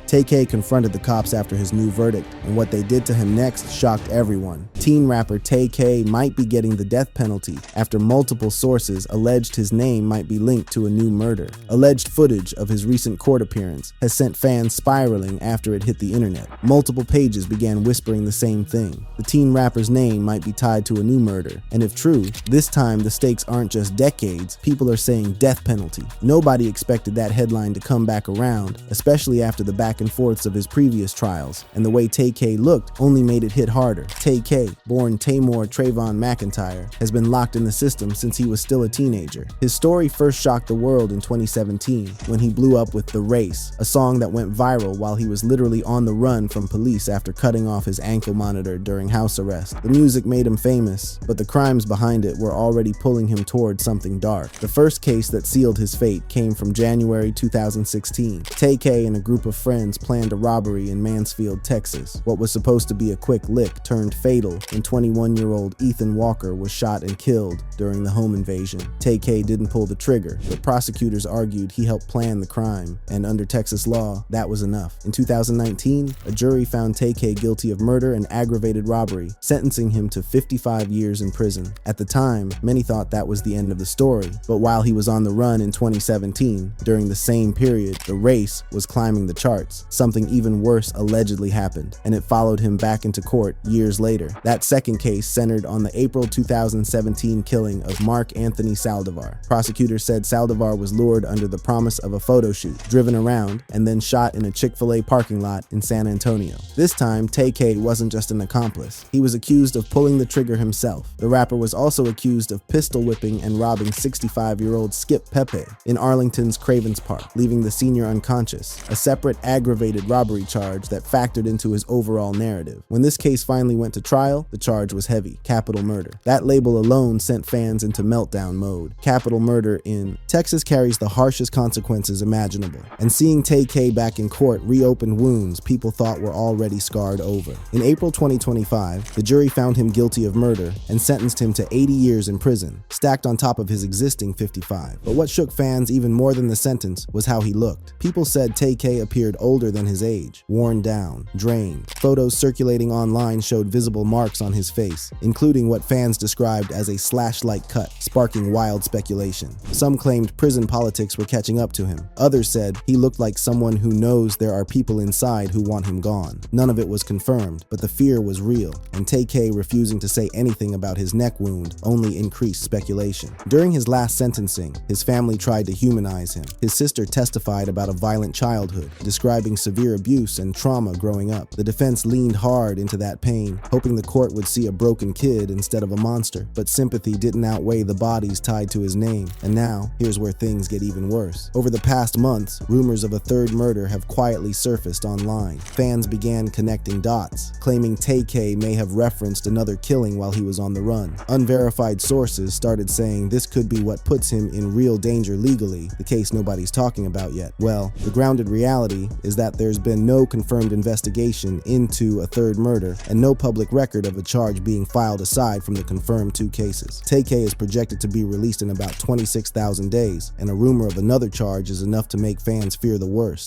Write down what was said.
Tay-K confronted the cops after his new verdict, and what they did to him next shocked everyone. Teen rapper Tay-K might be getting the death penalty after multiple sources alleged his name might be linked to a new murder. Alleged footage of his recent court appearance has sent fans spiraling after it hit the internet. Multiple pages began whispering the same thing. The teen rapper's name might be tied to a new murder, and if true, this time the stakes aren't just decades, people are saying death penalty. Nobody expected that headline to come back around, especially after the back and forths of his previous trials, and the way Tay-K looked only made it hit harder. Tay-K, born Tamor Trayvon McIntyre, has been locked in the system since he was still a teenager. His story first shocked the world in 2017 when he blew up with The Race, a song that went viral while he was literally on the run from police after cutting off his ankle monitor during house arrest. The music made him famous, but the crimes behind it were already pulling him toward something dark. The first case that sealed his fate came from January 2016. Tay-K and a group of friends planned a robbery in Mansfield, Texas. What was supposed to be a quick lick turned fatal when 21-year-old Ethan Walker was shot and killed during the home invasion. Tay-K didn't pull the trigger, but prosecutors argued he helped plan the crime, and under Texas law, that was enough. In 2019, a jury found Tay-K guilty of murder and aggravated robbery, sentencing him to 55 years in prison. At the time, many thought that was the end of the story, but while he was on the run in 2017, during the same period, The Race was climbing the charts. Something even worse allegedly happened, and it followed him back into court years later. That second case centered on the April 2017 killing of Mark Anthony Saldivar. Prosecutors said Saldivar was lured under the promise of a photo shoot, driven around, and then shot in a Chick-fil-A parking lot in San Antonio. This time, Tay-K wasn't just an accomplice. He was accused of pulling the trigger himself. The rapper was also accused of pistol whipping and robbing 65-year-old Skip Pepe in Arlington's Cravens Park, leaving the senior unconscious, a separate aggravated robbery charge that factored into his overall narrative. When this case finally went to trial, the charge was heavy: capital murder. That label alone sent fans into meltdown mode. Capital murder in Texas carries the harshest consequences imaginable, and seeing Tay-K back in court reopened wounds people thought were already scarred over. In April 2025, the jury found him guilty of murder and sentenced him to 80 years in prison, stacked on top of his existing 55. But what shook fans even more than the sentence was how he looked. People said Tay-K appeared older than his age, worn down, drained. Photos circulating online showed visible marks on his face, including what fans described as a slash-like cut, sparking wild speculation. Some claimed prison politics were catching up to him. Others said he looked like someone who knows there are people inside who want him gone. None of it was confirmed, but the fear was real, and Tay-K refusing to say anything about his neck wound only increased speculation. During his last sentencing, his family tried to humanize him. His sister testified about a violent childhood, describing severe abuse and trauma growing up. The defense leaned hard into that pain, hoping the court would see a broken kid instead of a monster, but sympathy didn't outweigh the bodies tied to his name. And now, here's where things get even worse. Over the past months, rumors of a third murder have quietly surfaced online. Fans began connecting dots, claiming Tay-K may have referenced another killing while he was on the run. Unverified sources started saying this could be what puts him in real danger legally, the case nobody's talking about yet. Well, the grounded reality is that there's been no confirmed investigation into a third murder and no public record of a charge being filed aside from the confirmed two cases. Tay-K is projected to be released in about 26,000 days, and a rumor of another charge is enough to make fans fear the worst.